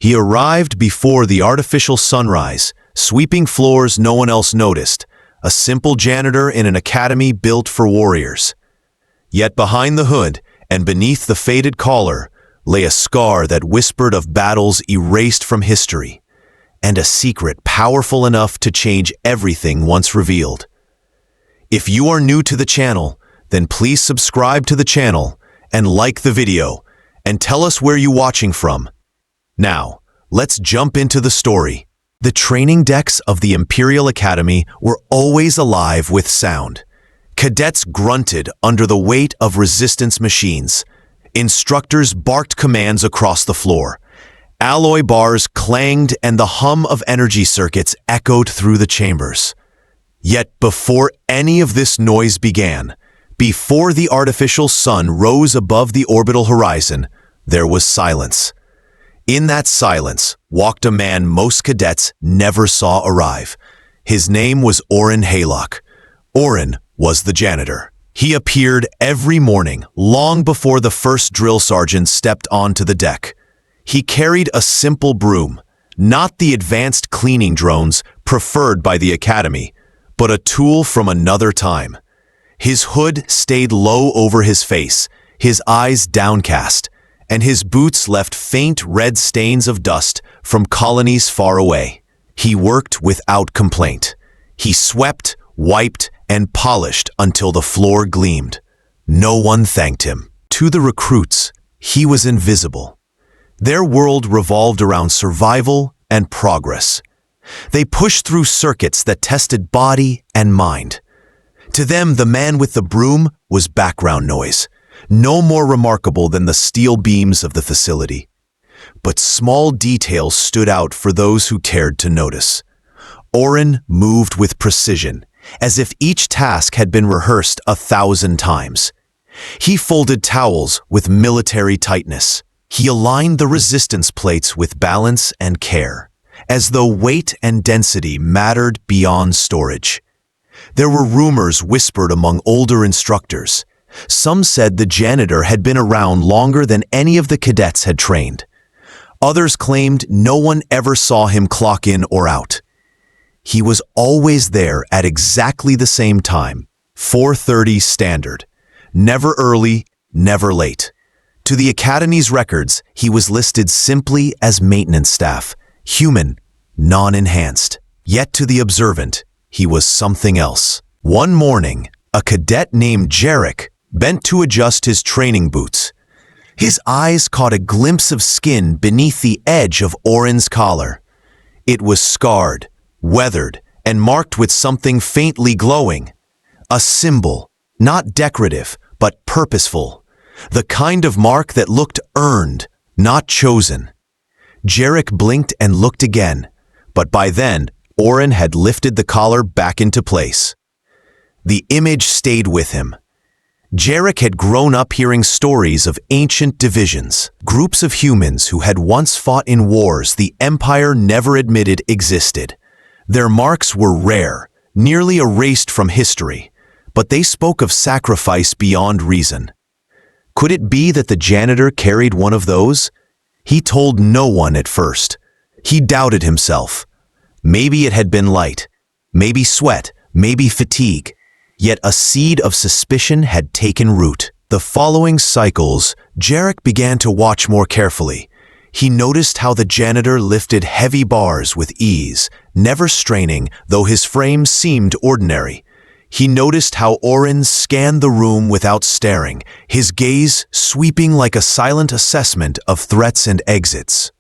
He arrived before the artificial sunrise, sweeping floors no one else noticed, a simple janitor in an academy built for warriors. Yet behind the hood, and beneath the faded collar, lay a scar that whispered of battles erased from history, and a secret powerful enough to change everything once revealed. If you are new to the channel, then please subscribe to the channel and like the video, and tell us where you're watching from. Now, let's jump into the story. The training decks of the Imperial Academy were always alive with sound. Cadets grunted under the weight of resistance machines. Instructors barked commands across the floor. Alloy bars clanged and the hum of energy circuits echoed through the chambers. Yet before any of this noise began, before the artificial sun rose above the orbital horizon, there was silence. In that silence walked a man most cadets never saw arrive. His name was Oren Haylock. Oren was the janitor. He appeared every morning, long before the first drill sergeant stepped onto the deck. He carried a simple broom, not the advanced cleaning drones preferred by the academy, but a tool from another time. His hood stayed low over his face, his eyes downcast, and his boots left faint red stains of dust from colonies far away. He worked without complaint. He swept, wiped, and polished until the floor gleamed. No one thanked him. To the recruits, he was invisible. Their world revolved around survival and progress. They pushed through circuits that tested body and mind. To them, the man with the broom was background noise, no more remarkable than the steel beams of the facility. But small details stood out for those who cared to notice. Oren moved with precision, as if each task had been rehearsed 1,000 times. He folded towels with military tightness. He aligned the resistance plates with balance and care, as though weight and density mattered beyond storage. There were rumors whispered among older instructors. Some said the janitor had been around longer than any of the cadets had trained. Others claimed no one ever saw him clock in or out. He was always there at exactly the same time, 4:30 standard. Never early, never late. To the Academy's records, he was listed simply as maintenance staff, human, non-enhanced. Yet to the observant, he was something else. One morning, a cadet named Jarek bent to adjust his training boots. His eyes caught a glimpse of skin beneath the edge of Oren's collar. It was scarred, weathered, and marked with something faintly glowing. A symbol, not decorative, but purposeful. The kind of mark that looked earned, not chosen. Jarek blinked and looked again, but by then, Oren had lifted the collar back into place. The image stayed with him. Jarek had grown up hearing stories of ancient divisions, groups of humans who had once fought in wars the Empire never admitted existed. Their marks were rare, nearly erased from history, but they spoke of sacrifice beyond reason. Could it be that the janitor carried one of those? He told no one at first. He doubted himself. Maybe it had been light, maybe sweat, maybe fatigue. Yet a seed of suspicion had taken root. The following cycles, Jarek began to watch more carefully. He noticed how the janitor lifted heavy bars with ease, never straining, though his frame seemed ordinary. He noticed how Oren scanned the room without staring, his gaze sweeping like a silent assessment of threats and exits.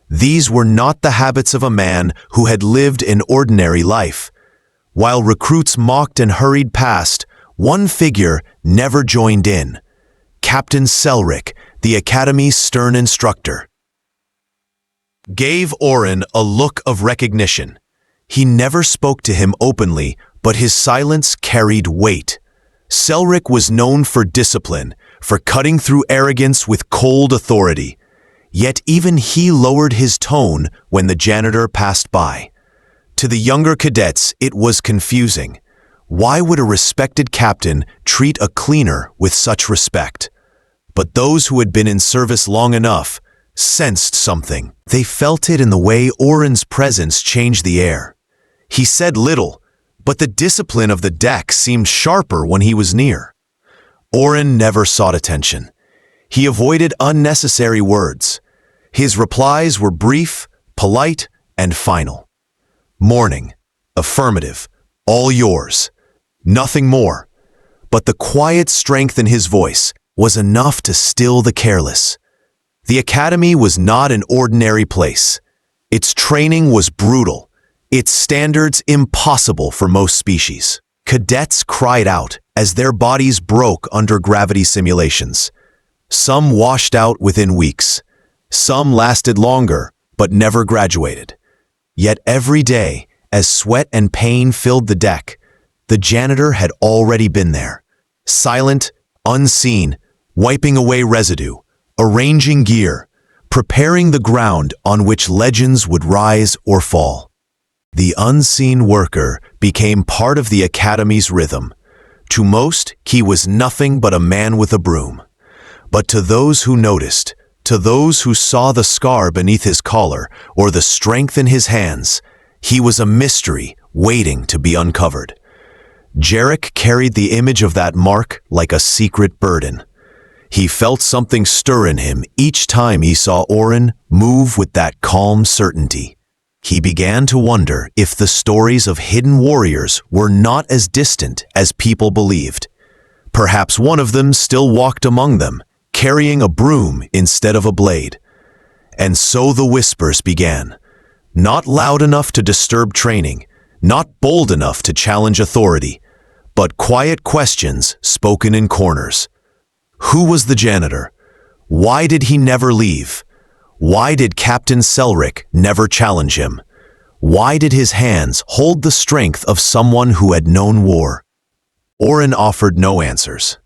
These were not the habits of a man who had lived an ordinary life. While recruits mocked and hurried past, one figure never joined in. Captain Selrick, the Academy's stern instructor, gave Oren a look of recognition. He never spoke to him openly, but his silence carried weight. Selrick was known for discipline, for cutting through arrogance with cold authority. Yet even he lowered his tone when the janitor passed by. To the younger cadets, it was confusing. Why would a respected captain treat a cleaner with such respect? But those who had been in service long enough sensed something. They felt it in the way Oren's presence changed the air. He said little, but the discipline of the deck seemed sharper when he was near. Oren never sought attention. He avoided unnecessary words. His replies were brief, polite, and final. Morning. Affirmative. All yours. Nothing more. But the quiet strength in his voice was enough to still the careless. The academy was not an ordinary place. Its training was brutal, its standards impossible for most species. Cadets cried out as their bodies broke under gravity simulations. Some washed out within weeks. Some lasted longer, but never graduated. Yet every day, as sweat and pain filled the deck, the janitor had already been there. Silent, unseen, wiping away residue, arranging gear, preparing the ground on which legends would rise or fall. The unseen worker became part of the academy's rhythm. To most, he was nothing but a man with a broom. But to those who noticed, to those who saw the scar beneath his collar or the strength in his hands, he was a mystery waiting to be uncovered. Jarek carried the image of that mark like a secret burden. He felt something stir in him each time he saw Oren move with that calm certainty. He began to wonder if the stories of hidden warriors were not as distant as people believed. Perhaps one of them still walked among them, carrying a broom instead of a blade. And so the whispers began. Not loud enough to disturb training, not bold enough to challenge authority, but quiet questions spoken in corners. Who was the janitor? Why did he never leave? Why did Captain Selrick never challenge him? Why did his hands hold the strength of someone who had known war? Oren offered no answers.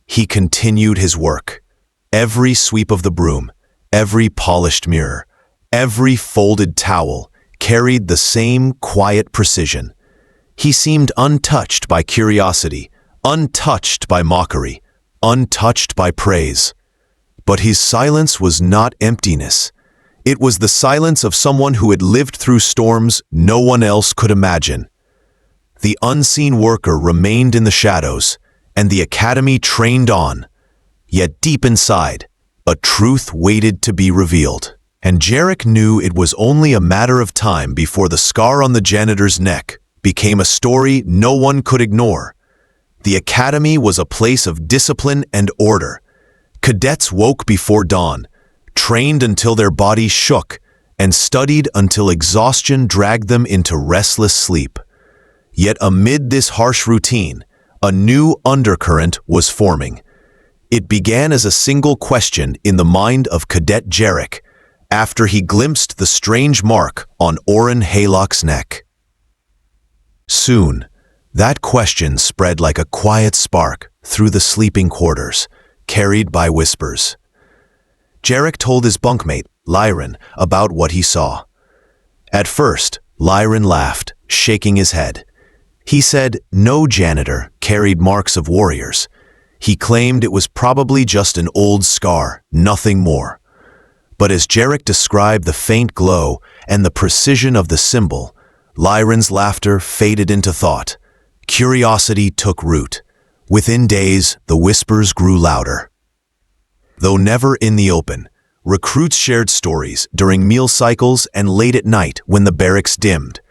He continued his work. Every sweep of the broom, every polished mirror, every folded towel carried the same quiet precision. He seemed untouched by curiosity, untouched by mockery, untouched by praise. But his silence was not emptiness. It was the silence of someone who had lived through storms no one else could imagine. The unseen worker remained in the shadows, and the academy trained on. Yet deep inside, a truth waited to be revealed. And Jarek knew it was only a matter of time before the scar on the janitor's neck became a story no one could ignore. The academy was a place of discipline and order. Cadets woke before dawn, trained until their bodies shook, and studied until exhaustion dragged them into restless sleep. Yet amid this harsh routine, a new undercurrent was forming. It began as a single question in the mind of Cadet Jarek, after he glimpsed the strange mark on Oren Haylock's neck. Soon, that question spread like a quiet spark through the sleeping quarters, carried by whispers. Jarek told his bunkmate, Lyron, about what he saw. At first, Lyron laughed, shaking his head. He said no janitor carried marks of warriors. He claimed it was probably just an old scar, nothing more. But as Jarek described the faint glow and the precision of the symbol, Lyron's laughter faded into thought. Curiosity took root. Within days, the whispers grew louder. Though never in the open, recruits shared stories during meal cycles and late at night when the barracks dimmed.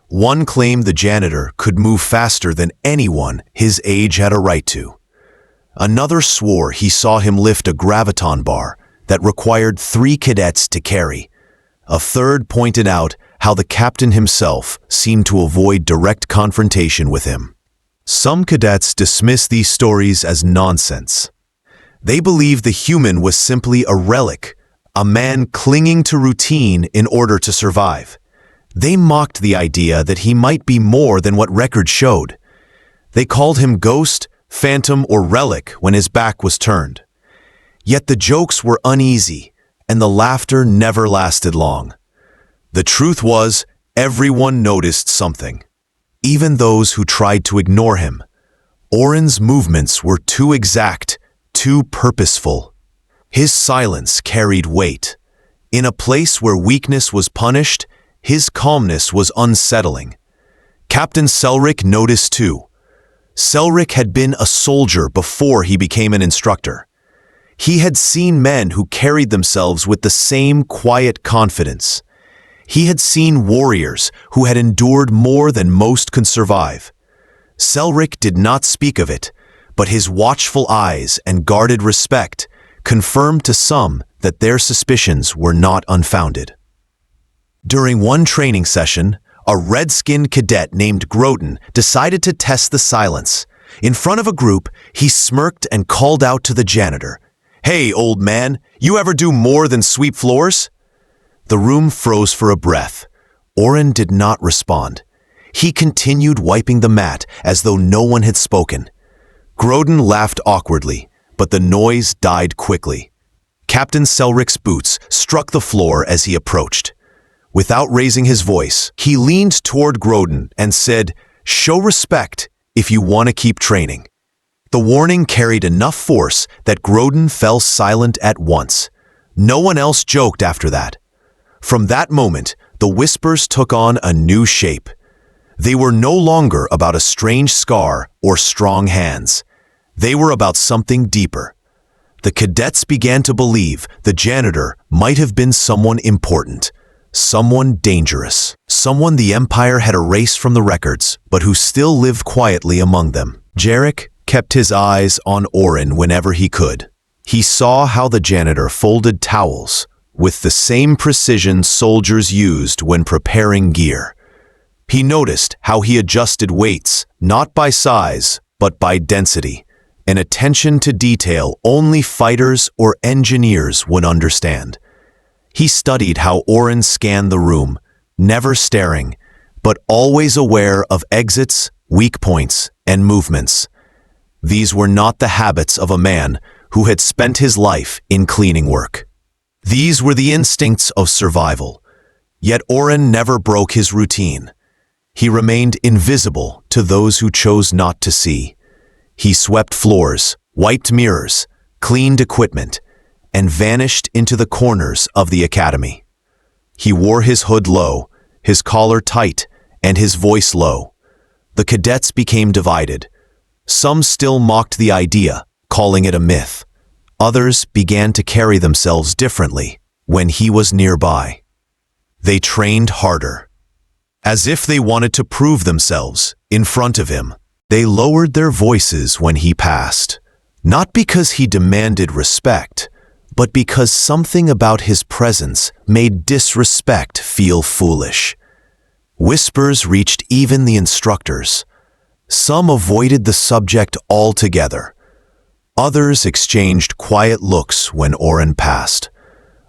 One claimed the janitor could move faster than anyone his age had a right to. Another swore he saw him lift a graviton bar that required 3 cadets to carry. A third pointed out how the captain himself seemed to avoid direct confrontation with him. Some cadets dismiss these stories as nonsense. They believed the human was simply a relic, a man clinging to routine in order to survive. They mocked the idea that he might be more than what records showed. They called him ghost, phantom, or relic when his back was turned. Yet the jokes were uneasy, and the laughter never lasted long. The truth was, everyone noticed something. Even those who tried to ignore him. Oren's movements were too exact, too purposeful. His silence carried weight. In a place where weakness was punished, his calmness was unsettling. Captain Selrick noticed too. Selrick had been a soldier before he became an instructor. He had seen men who carried themselves with the same quiet confidence. He had seen warriors who had endured more than most could survive. Selrick did not speak of it, but his watchful eyes and guarded respect confirmed to some that their suspicions were not unfounded. During one training session, a red-skinned cadet named Groden decided to test the silence. In front of a group, he smirked and called out to the janitor, "Hey, old man, you ever do more than sweep floors?" The room froze for a breath. Oren did not respond. He continued wiping the mat as though no one had spoken. Groden laughed awkwardly, but the noise died quickly. Captain Selrick's boots struck the floor as he approached. Without raising his voice, he leaned toward Groden and said, "Show respect if you want to keep training." The warning carried enough force that Groden fell silent at once. No one else joked after that. From that moment, the whispers took on a new shape. They were no longer about a strange scar or strong hands. They were about something deeper. The cadets began to believe the janitor might have been someone important, someone dangerous, someone the Empire had erased from the records, but who still lived quietly among them. Jarek kept his eyes on Oren whenever he could. He saw how the janitor folded towels with the same precision soldiers used when preparing gear. He noticed how he adjusted weights, not by size, but by density, an attention to detail only fighters or engineers would understand. He studied how Oren scanned the room, never staring, but always aware of exits, weak points, and movements. These were not the habits of a man who had spent his life in cleaning work. These were the instincts of survival. Yet Oren never broke his routine. He remained invisible to those who chose not to see. He swept floors, wiped mirrors, cleaned equipment, and vanished into the corners of the academy. He wore his hood low, his collar tight, and his voice low. The cadets became divided. Some still mocked the idea, calling it a myth. Others began to carry themselves differently when he was nearby. They trained harder. As if they wanted to prove themselves in front of him, they lowered their voices when he passed, not because he demanded respect, but because something about his presence made disrespect feel foolish. Whispers reached even the instructors. Some avoided the subject altogether. Others exchanged quiet looks when Oren passed,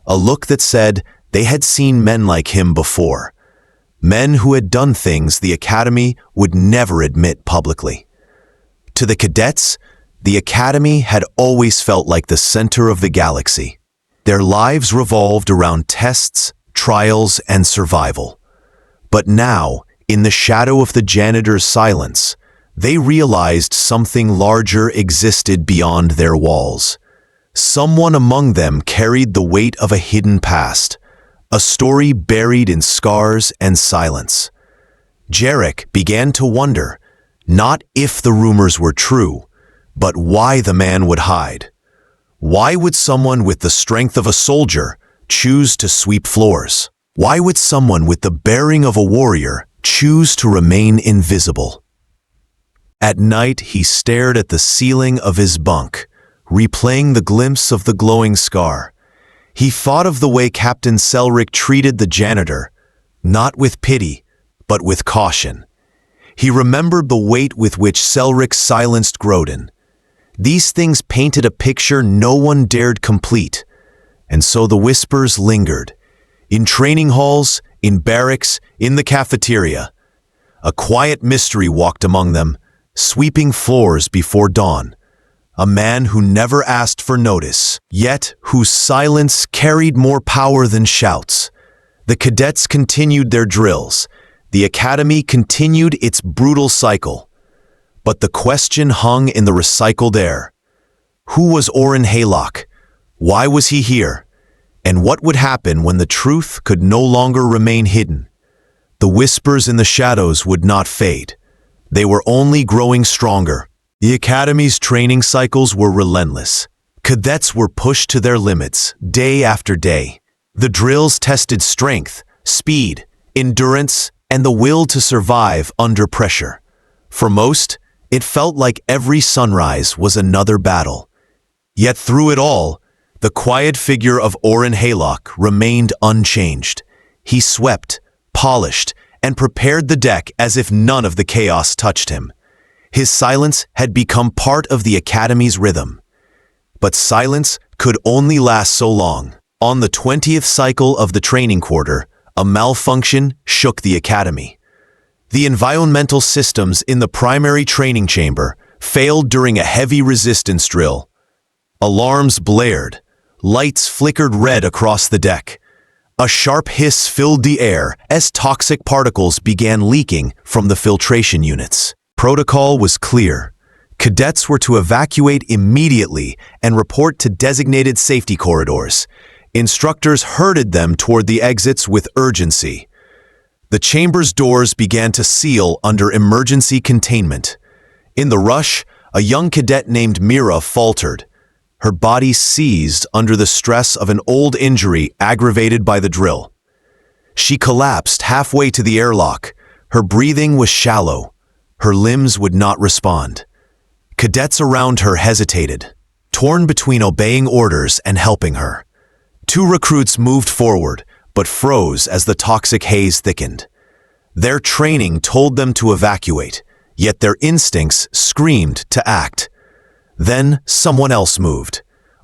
a look that said they had seen men like him before, men who had done things the Academy would never admit publicly. To the cadets, the Academy had always felt like the center of the galaxy. Their lives revolved around tests, trials, and survival. But now, in the shadow of the janitor's silence, they realized something larger existed beyond their walls. Someone among them carried the weight of a hidden past, a story buried in scars and silence. Jarek began to wonder, not if the rumors were true, but why the man would hide. Why would someone with the strength of a soldier choose to sweep floors? Why would someone with the bearing of a warrior choose to remain invisible? At night, he stared at the ceiling of his bunk, replaying the glimpse of the glowing scar. He thought of the way Captain Selrick treated the janitor, not with pity, but with caution. He remembered the weight with which Selrick silenced Groden. These things painted a picture no one dared complete, and so the whispers lingered. In training halls, in barracks, in the cafeteria. A quiet mystery walked among them, sweeping floors before dawn. A man who never asked for notice, yet whose silence carried more power than shouts. The cadets continued their drills. The academy continued its brutal cycle. But the question hung in the recycled air. Who was Oren Haylock? Why was he here? And what would happen when the truth could no longer remain hidden? The whispers in the shadows would not fade. They were only growing stronger. The Academy's training cycles were relentless. Cadets were pushed to their limits, day after day. The drills tested strength, speed, endurance, and the will to survive under pressure. For most, it felt like every sunrise was another battle. Yet through it all, the quiet figure of Orrin Haylock remained unchanged. He swept, polished, and prepared the deck as if none of the chaos touched him. His silence had become part of the Academy's rhythm. But silence could only last so long. On the 20th cycle of the training quarter, a malfunction shook the Academy. The environmental systems in the primary training chamber failed during a heavy resistance drill. Alarms blared. Lights flickered red across the deck. A sharp hiss filled the air as toxic particles began leaking from the filtration units. Protocol was clear. Cadets were to evacuate immediately and report to designated safety corridors. Instructors herded them toward the exits with urgency. The chamber's doors began to seal under emergency containment. In the rush, a young cadet named Mira faltered. Her body seized under the stress of an old injury aggravated by the drill. She collapsed halfway to the airlock. Her breathing was shallow. Her limbs would not respond. Cadets around her hesitated, torn between obeying orders and helping her. Two recruits moved forward, but froze as the toxic haze thickened. Their training told them to evacuate, yet their instincts screamed to act. Then someone else moved.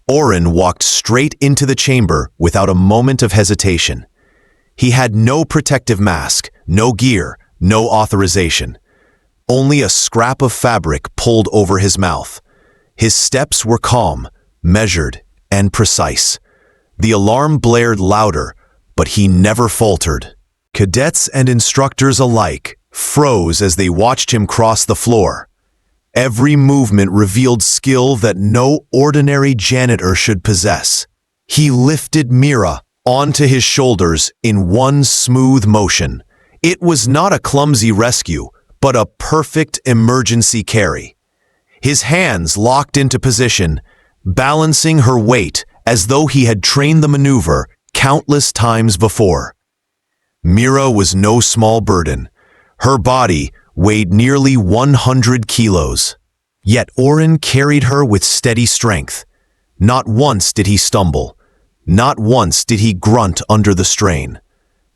Orrin walked straight into the chamber without a moment of hesitation. He had no protective mask, no gear, no authorization. Only a scrap of fabric pulled over his mouth. His steps were calm, measured, and precise. The alarm blared louder, but he never faltered. Cadets and instructors alike froze as they watched him cross the floor. Every movement revealed skill that no ordinary janitor should possess. He lifted Mira onto his shoulders in one smooth motion. It was not a clumsy rescue, but a perfect emergency carry. His hands locked into position, balancing her weight as though he had trained the maneuver countless times before. Mira was no small burden. Her body weighed nearly 100 kilos. Yet Orrin carried her with steady strength. Not once did he stumble. Not once did he grunt under the strain.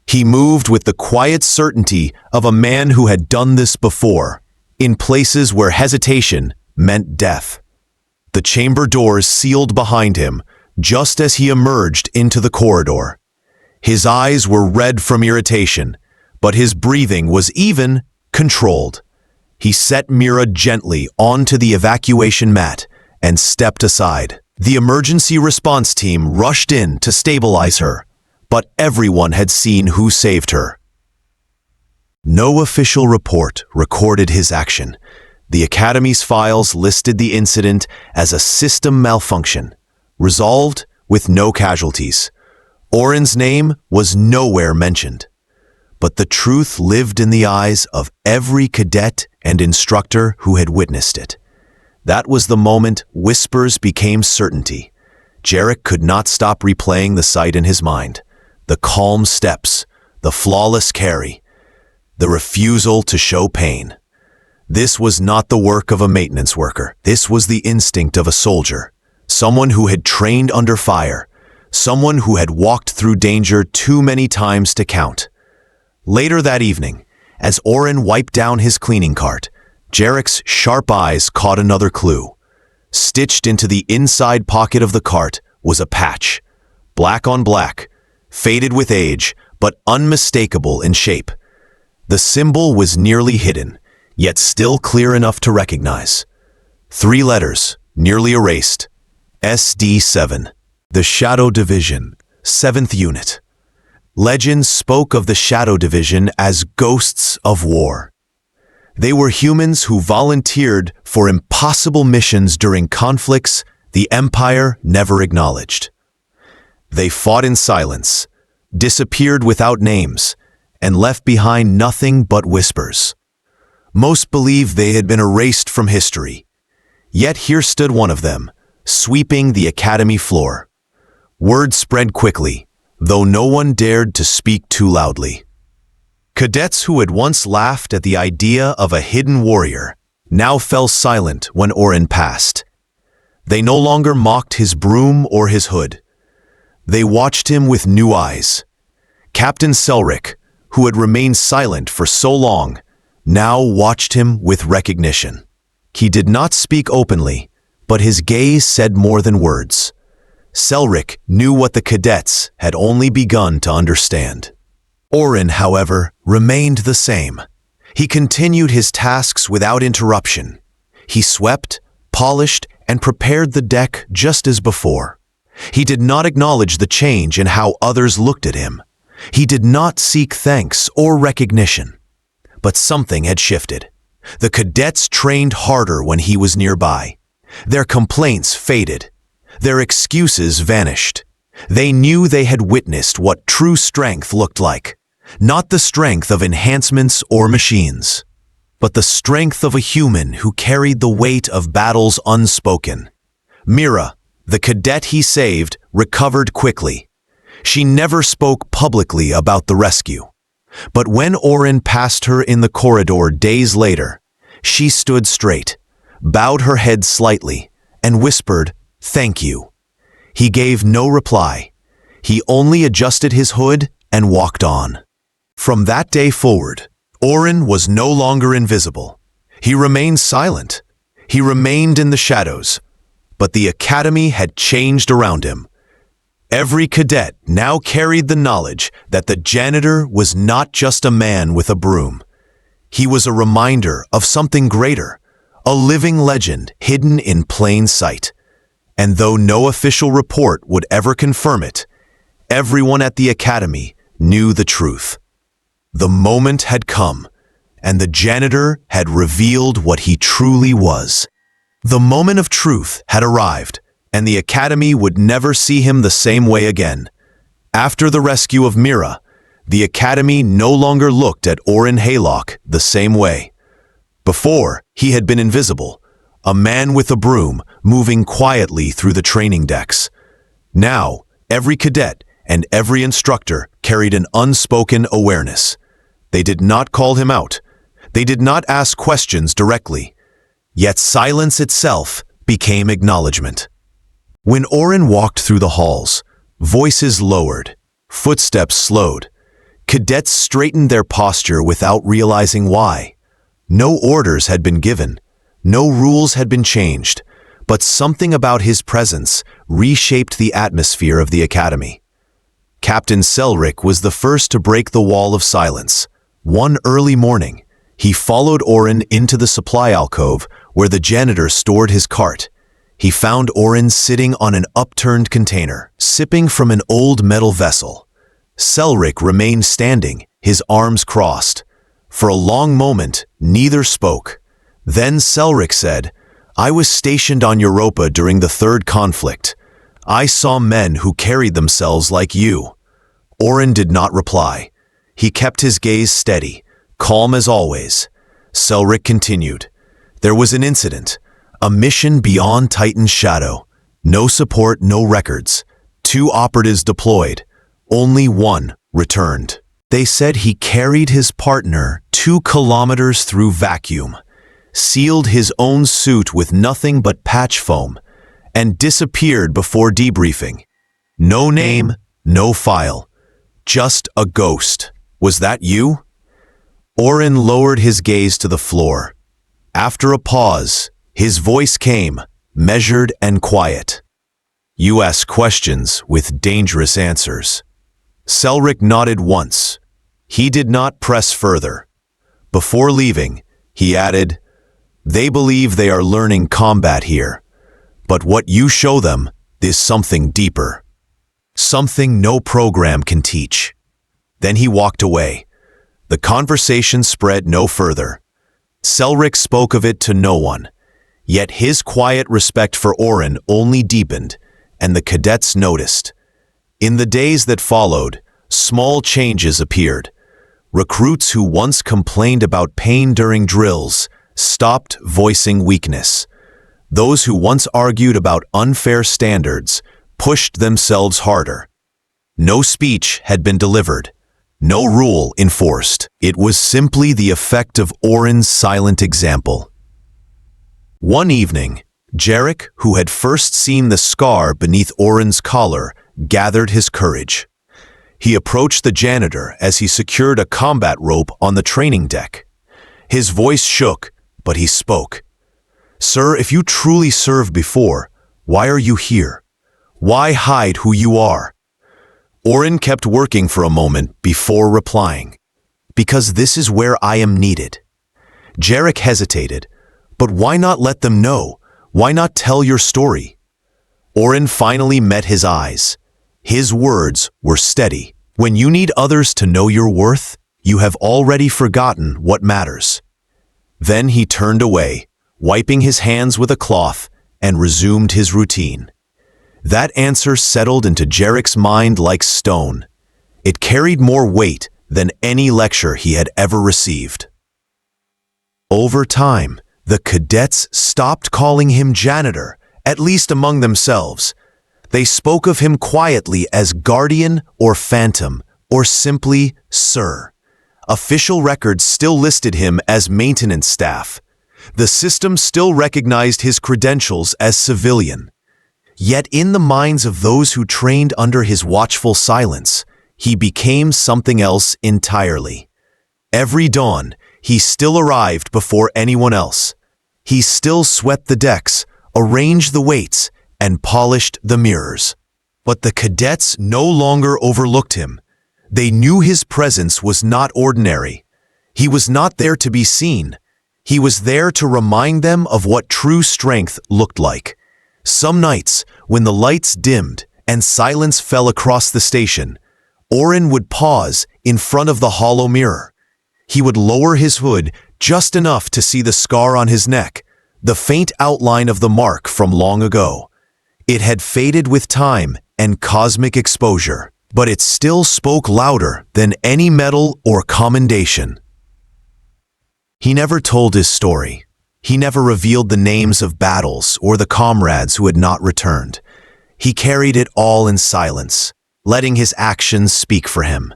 He moved with the quiet certainty of a man who had done this before, in places where hesitation meant death. The chamber doors sealed behind him just as he emerged into the corridor. His eyes were red from irritation, but his breathing was even, controlled. He set Mira gently onto the evacuation mat and stepped aside. The emergency response team rushed in to stabilize her, but everyone had seen who saved her. No official report recorded his action. The Academy's files listed the incident as a system malfunction, resolved with no casualties. Orrin's name was nowhere mentioned. But the truth lived in the eyes of every cadet and instructor who had witnessed it. That was the moment whispers became certainty. Jarek could not stop replaying the sight in his mind. The calm steps, the flawless carry, the refusal to show pain. This was not the work of a maintenance worker. This was the instinct of a soldier, someone who had trained under fire, someone who had walked through danger too many times to count. Later that evening, as Orrin wiped down his cleaning cart, Jarek's sharp eyes caught another clue. Stitched into the inside pocket of the cart was a patch, black on black, faded with age, but unmistakable in shape. The symbol was nearly hidden, yet still clear enough to recognize. 3 letters, nearly erased. SD7. The Shadow Division, 7th Unit. Legends spoke of the Shadow Division as ghosts of war. They were humans who volunteered for impossible missions during conflicts the Empire never acknowledged. They fought in silence, disappeared without names, and left behind nothing but whispers. Most believed they had been erased from history. Yet here stood one of them, sweeping the academy floor. Word spread quickly, though no one dared to speak too loudly. Cadets who had once laughed at the idea of a hidden warrior now fell silent when Orin passed. They no longer mocked his broom or his hood. They watched him with new eyes. Captain Selrick, who had remained silent for so long, now watched him with recognition. He did not speak openly, but his gaze said more than words. Selrick knew what the cadets had only begun to understand. Orin, however, remained the same. He continued his tasks without interruption. He swept, polished, and prepared the deck just as before. He did not acknowledge the change in how others looked at him. He did not seek thanks or recognition. But something had shifted. The cadets trained harder when he was nearby. Their complaints faded. Their excuses vanished. They knew they had witnessed what true strength looked like. Not the strength of enhancements or machines, but the strength of a human who carried the weight of battles unspoken. Mira, the cadet he saved, recovered quickly. She never spoke publicly about the rescue. But when Orin passed her in the corridor days later, she stood straight, bowed her head slightly, and whispered, "Thank you." He gave no reply. He only adjusted his hood and walked on. From that day forward, Orin was no longer invisible. He remained silent. He remained in the shadows. But the academy had changed around him. Every cadet now carried the knowledge that the janitor was not just a man with a broom. He was a reminder of something greater, a living legend hidden in plain sight. And though no official report would ever confirm it, everyone at the academy knew the truth. The moment had come, and the janitor had revealed what he truly was. The moment of truth had arrived, and the academy would never see him the same way again. After the rescue of Mira, the academy no longer looked at Orin Haylock the same way. Before, he had been invisible, a man with a broom moving quietly through the training decks. Now, every cadet and every instructor carried an unspoken awareness. They did not call him out. They did not ask questions directly. Yet silence itself became acknowledgement. When Orin walked through the halls, voices lowered, footsteps slowed. Cadets straightened their posture without realizing why. No orders had been given. No rules had been changed. But something about his presence reshaped the atmosphere of the academy. Captain Selrick was the first to break the wall of silence. One early morning, he followed Orin into the supply alcove where the janitor stored his cart. He found Orin sitting on an upturned container, sipping from an old metal vessel. Selrick remained standing, his arms crossed. For a long moment, neither spoke. Then Selrick said, "I was stationed on Europa during the Third Conflict. I saw men who carried themselves like you." Orin did not reply. He kept his gaze steady, calm as always. Selrick continued. There was an incident, a mission beyond Titan's shadow. No support, no records. 2 operatives deployed. Only one returned. They said he carried his partner 2 kilometers through vacuum, sealed his own suit with nothing but patch foam, and disappeared before debriefing. No name, no file. Just a ghost. Was that you? Orin lowered his gaze to the floor. After a pause, his voice came, measured and quiet. You ask questions with dangerous answers. Selrick nodded once. He did not press further. Before leaving, he added, "They believe they are learning combat here, but what you show them is something deeper. Something no program can teach." Then he walked away. The conversation spread no further. Selrick spoke of it to no one, yet his quiet respect for Orin only deepened, and the cadets noticed. In the days that followed, small changes appeared. Recruits who once complained about pain during drills stopped voicing weakness. Those who once argued about unfair standards pushed themselves harder. No speech had been delivered, no rule enforced. It was simply the effect of Oren's silent example. One evening, Jarek, who had first seen the scar beneath Oren's collar, gathered his courage. He approached the janitor as he secured a combat rope on the training deck. His voice shook, but he spoke. "Sir, if you truly served before, why are you here? Why hide who you are?" Oren kept working for a moment before replying. "Because this is where I am needed." Jarek hesitated. "But why not let them know? Why not tell your story?" Oren finally met his eyes. His words were steady. "When you need others to know your worth, you have already forgotten what matters." Then he turned away, wiping his hands with a cloth, and resumed his routine. That answer settled into Jarek's mind like stone. It carried more weight than any lecture he had ever received. Over time, the cadets stopped calling him janitor, at least among themselves. They spoke of him quietly as guardian or phantom, or simply sir. Official records still listed him as maintenance staff. The system still recognized his credentials as civilian. Yet in the minds of those who trained under his watchful silence, he became something else entirely. Every dawn, he still arrived before anyone else. He still swept the decks, arranged the weights, and polished the mirrors. But the cadets no longer overlooked him. They knew his presence was not ordinary. He was not there to be seen. He was there to remind them of what true strength looked like. Some nights, when the lights dimmed and silence fell across the station, Oren would pause in front of the hollow mirror. He would lower his hood just enough to see the scar on his neck, the faint outline of the mark from long ago. It had faded with time and cosmic exposure, but it still spoke louder than any medal or commendation. He never told his story. He never revealed the names of battles or the comrades who had not returned. He carried it all in silence, letting his actions speak for him.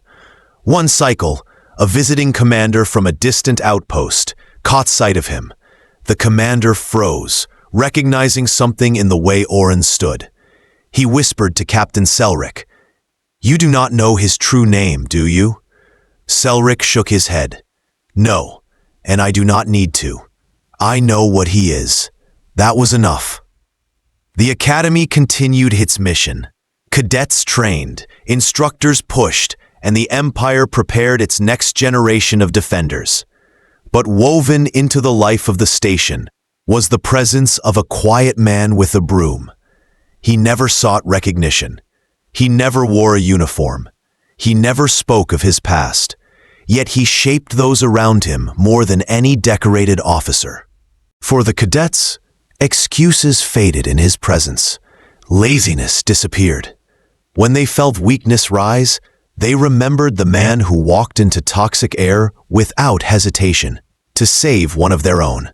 One cycle, a visiting commander from a distant outpost caught sight of him. The commander froze, recognizing something in the way Oren stood. He whispered to Captain Selric, "You do not know his true name, do you?" Selric shook his head. "No, and I do not need to. I know what he is." That was enough. The academy continued its mission. Cadets trained, instructors pushed, and the Empire prepared its next generation of defenders. But woven into the life of the station was the presence of a quiet man with a broom. He never sought recognition. He never wore a uniform. He never spoke of his past. Yet he shaped those around him more than any decorated officer. For the cadets, excuses faded in his presence. Laziness disappeared. When they felt weakness rise, they remembered the man who walked into toxic air without hesitation to save one of their own.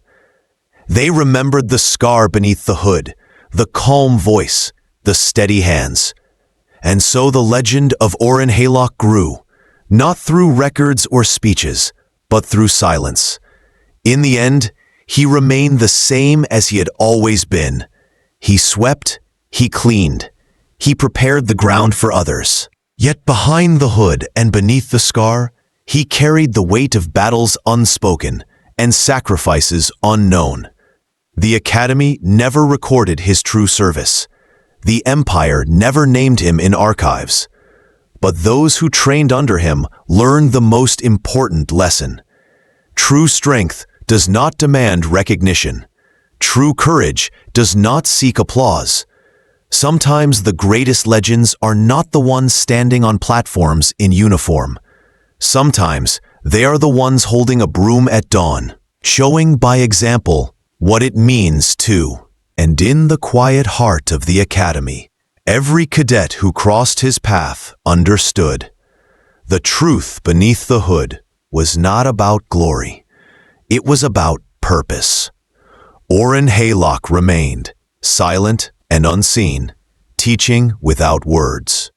They remembered the scar beneath the hood, the calm voice, the steady hands. And so the legend of Oren Haylock grew, not through records or speeches, but through silence. In the end, he remained the same as he had always been. He swept, he cleaned, he prepared the ground for others. Yet behind the hood and beneath the scar, he carried the weight of battles unspoken and sacrifices unknown. The Academy never recorded his true service. The Empire never named him in archives. But those who trained under him learned the most important lesson. True strength does not demand recognition. True courage does not seek applause. Sometimes the greatest legends are not the ones standing on platforms in uniform. Sometimes they are the ones holding a broom at dawn, showing by example what it means to. And in the quiet heart of the Academy, Every cadet who crossed his path understood. The truth beneath the hood was not about glory. It was about purpose. Orrin Haylock remained, silent and unseen, teaching without words.